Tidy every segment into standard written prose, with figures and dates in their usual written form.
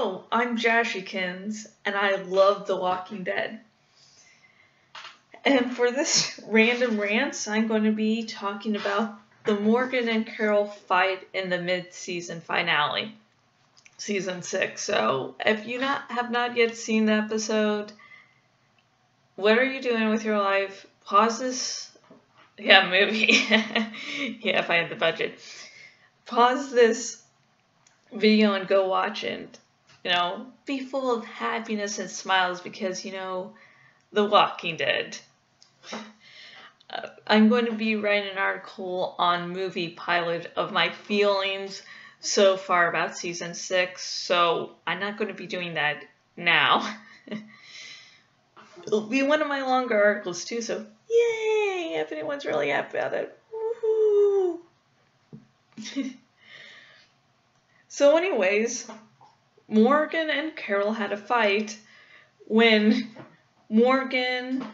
Hello, I'm Jashikins, and I love The Walking Dead. And for this random rants, I'm going to be talking about the Morgan and Carol fight in the mid-season finale, season 6. So if you have not yet seen the episode, what are you doing with your life? Pause this. Yeah, movie. Yeah, if I had the budget. Pause this video and go watch it. Be full of happiness and smiles because, The Walking Dead. I'm going to be writing an article on movie pilot of my feelings so far about season 6, so I'm not going to be doing that now. It'll be one of my longer articles too, so yay, if anyone's really happy about it. Woohoo! So anyways, Morgan and Carol had a fight when Morgan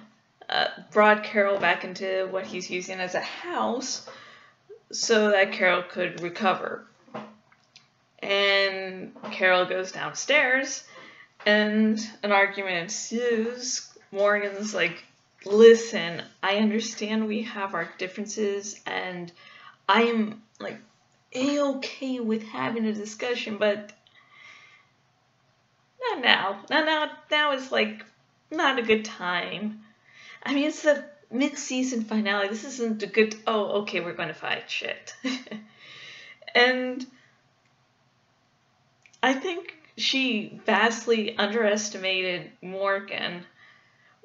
brought Carol back into what he's using as a house so that Carol could recover. And Carol goes downstairs and an argument ensues. Morgan's like, listen, I understand we have our differences and I'm like A-okay with having a discussion, but not now. Now is like not a good time. I mean, it's the mid-season finale. This isn't a good, oh, okay, we're going to fight shit. And I think she vastly underestimated Morgan.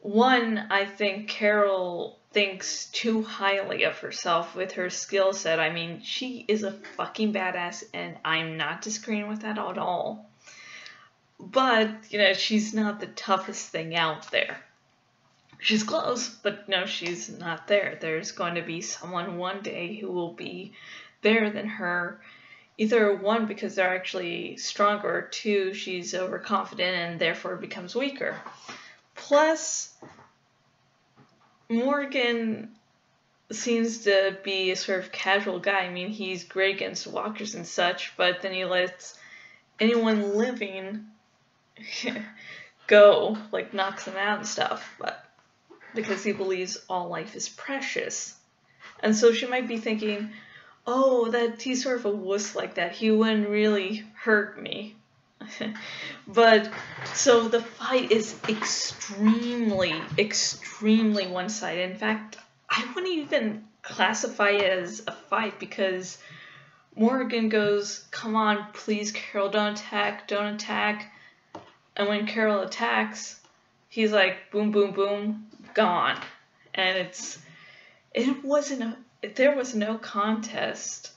One, I think Carol thinks too highly of herself with her skill set. I mean, she is a fucking badass, and I'm not disagreeing with that at all. But, she's not the toughest thing out there. She's close, but no, she's not there. There's going to be someone one day who will be better than her. Either one, because they're actually stronger, or two, she's overconfident and therefore becomes weaker. Plus, Morgan seems to be a sort of casual guy. I mean, he's great against walkers and such, but then he lets anyone living go, like knocks them out and stuff, but because he believes all life is precious. And so she might be thinking, oh, that he's sort of a wuss like that. He wouldn't really hurt me. But, so the fight is extremely, extremely one-sided. In fact, I wouldn't even classify it as a fight because Morgan goes, come on, please, Carol, don't attack. And when Carol attacks, he's like, boom, boom, boom, gone. And there was no contest.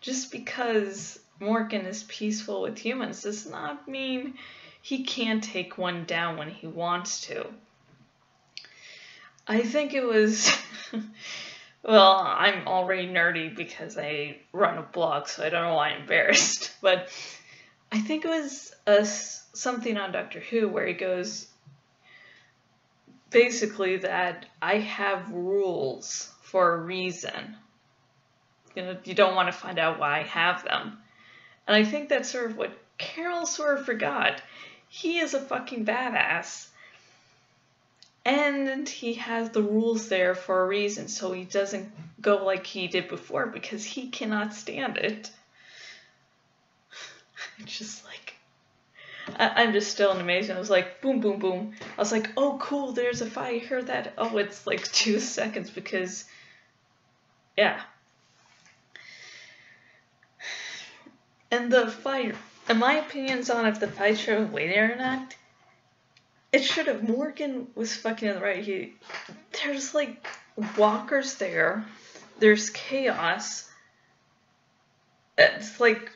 Just because Morgan is peaceful with humans does not mean he can't take one down when he wants to. I think it was, well, I'm already nerdy because I run a blog, so I don't know why I'm embarrassed, but I think it was something on Doctor Who where he goes, basically that I have rules for a reason. You don't want to find out why I have them. And I think that's sort of what Carol sort of forgot. He is a fucking badass. And he has the rules there for a reason, so he doesn't go like he did before because he cannot stand it. It's just like, I'm just still in amazement. I was like, boom, boom, boom. I was like, oh, cool, there's a fight. I heard that. Oh, it's like 2 seconds because, yeah. And the fight, in my opinions on if the fight should have waited or not, it should have. Morgan was fucking on the right. There's like walkers there. There's chaos. It's like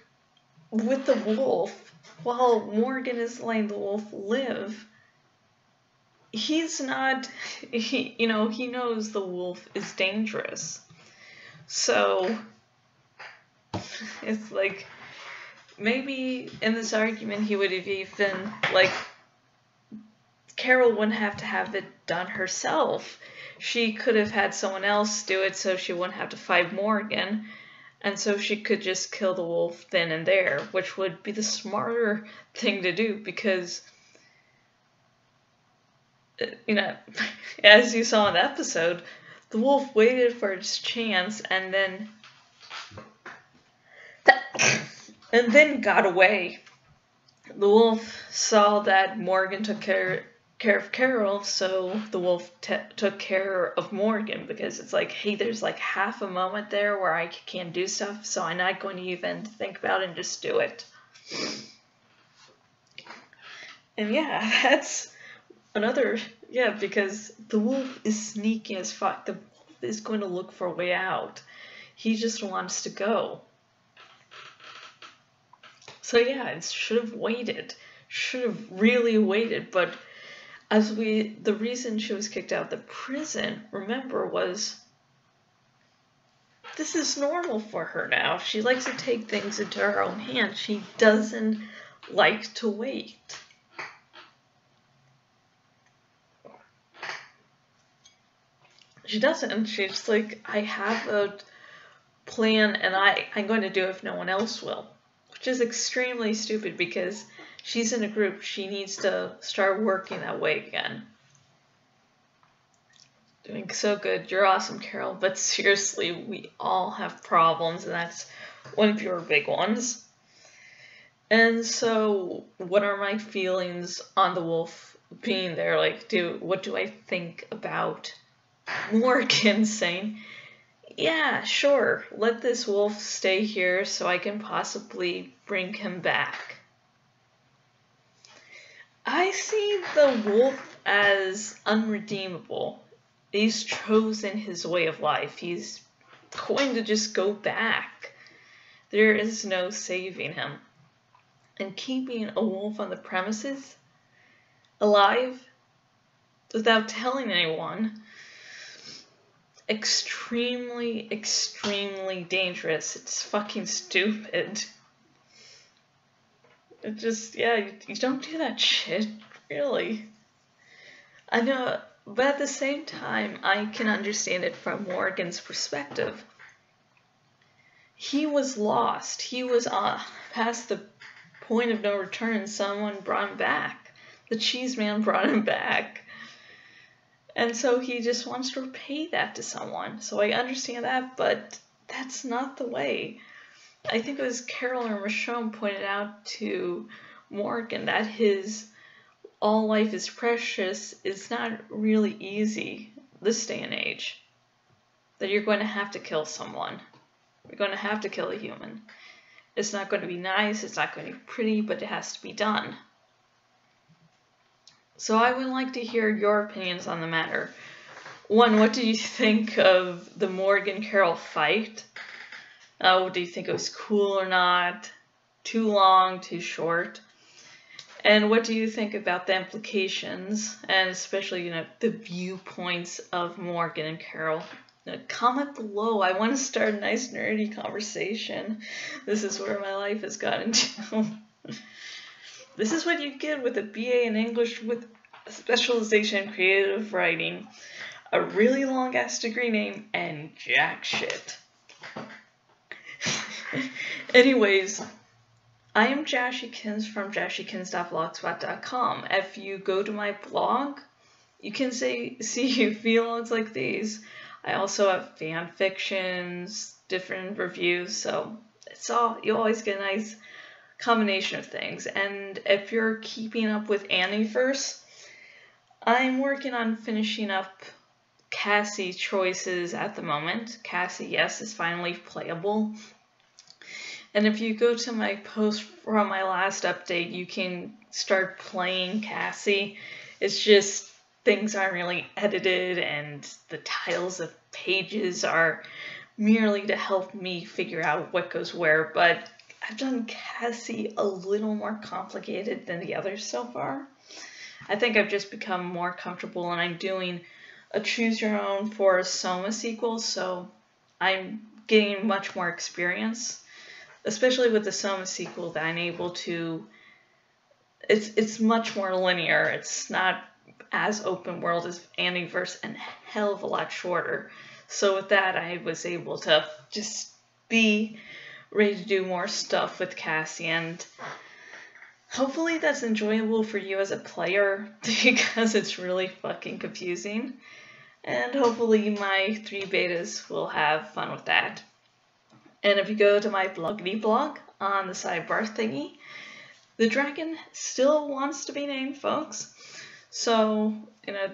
with the wolf. While Morgan is letting the wolf live, he's not, he knows the wolf is dangerous. So, it's like, maybe in this argument he would have even, like, Carol wouldn't have to have it done herself. She could have had someone else do it so she wouldn't have to fight Morgan. And so she could just kill the wolf then and there, which would be the smarter thing to do because, you know, as you saw in the episode, the wolf waited for its chance and then got away. The wolf saw that Morgan took care of Carol, so the wolf took care of Morgan because it's like, hey, there's like half a moment there where I can't do stuff, so I'm not going to even think about it and just do it. And yeah, that's another, because the wolf is sneaky as fuck. The wolf is going to look for a way out. He just wants to go. So yeah, it should have waited. Should have really waited, but the reason she was kicked out of the prison, remember, was this is normal for her now. She likes to take things into her own hands. She doesn't like to wait. She doesn't. She's like, I have a plan and I'm going to do it if no one else will. Which is extremely stupid because she's in a group. She needs to start working that way again. Doing so good. You're awesome, Carol. But seriously, we all have problems, and that's one of your big ones. And so, what are my feelings on the wolf being there? Like, what do I think about Morgan saying, yeah, sure, let this wolf stay here so I can possibly bring him back? I see the wolf as unredeemable. He's chosen his way of life. He's going to just go back. There is no saving him. And keeping a wolf on the premises, alive, without telling anyone, extremely, extremely dangerous. It's fucking stupid. It just, you don't do that shit, really. I know, but at the same time, I can understand it from Morgan's perspective. He was lost. He was past the point of no return. Someone brought him back. The cheese man brought him back. And so he just wants to repay that to someone. So I understand that, but that's not the way. I think it was Carol or Michonne pointed out to Morgan that his all life is precious is not really easy this day and age. That you're going to have to kill someone. You're going to have to kill a human. It's not going to be nice, it's not going to be pretty, but it has to be done. So I would like to hear your opinions on the matter. One, what do you think of the Morgan-Carol fight? Do you think it was cool or not? Too long, too short? And what do you think about the implications, and especially, the viewpoints of Morgan and Carol? Comment below. I want to start a nice nerdy conversation. This is where my life has gotten to. This is what you get with a BA in English with a specialization in creative writing, a really long-ass degree name, and jack shit. Anyways, I am Jashykins from jashykins.blogspot.com. If you go to my blog, you can see vlogs like these. I also have fan fictions, different reviews, so you always get a nice combination of things. And if you're keeping up with Aniverse, I'm working on finishing up Cassie choices at the moment. Cassie, yes, is finally playable. And if you go to my post from my last update, you can start playing Cassie. It's just things aren't really edited, and the titles of pages are merely to help me figure out what goes where, but I've done Cassie a little more complicated than the others so far. I think I've just become more comfortable, and I'm doing a choose your own for a Soma sequel, so I'm getting much more experience, especially with the Soma sequel, that I'm able to, it's much more linear. It's not as open world as Aniverse and a hell of a lot shorter. So with that, I was able to just be ready to do more stuff with Cassie, and hopefully that's enjoyable for you as a player, because it's really fucking confusing. And hopefully my 3 betas will have fun with that. And if you go to my bloggity blog on the sidebar thingy, the dragon still wants to be named, folks. So,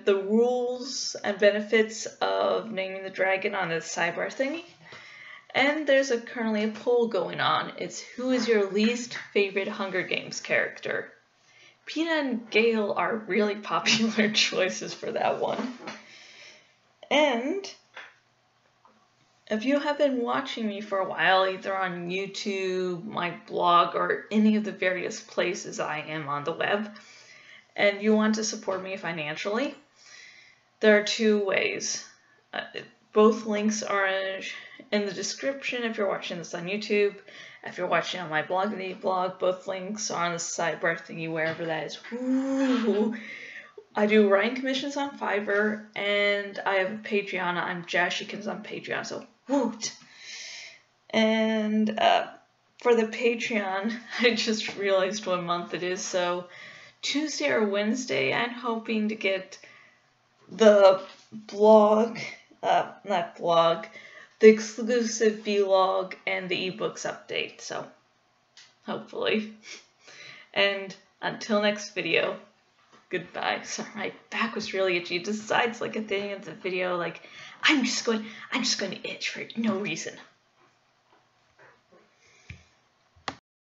the rules and benefits of naming the dragon on the sidebar thingy. And there's currently a poll going on. It's who is your least favorite Hunger Games character? Peeta and Gale are really popular choices for that one. And if you have been watching me for a while, either on YouTube, my blog, or any of the various places I am on the web, and you want to support me financially, there are 2 ways. Both links are in the description if you're watching this on YouTube. If you're watching on my bloggity blog, both links are on the sidebar thingy, wherever that is. Ooh. I do writing commissions on Fiverr, and I have a Patreon. I'm Jashikins on Patreon, so woot! And for the Patreon, I just realized what month it is, so Tuesday or Wednesday, I'm hoping to get the the exclusive vlog and the ebooks update, so hopefully. And until next video, goodbye. Sorry, my back was really itchy. It decides, like, at the end of the video, like, I'm just going to itch for no reason.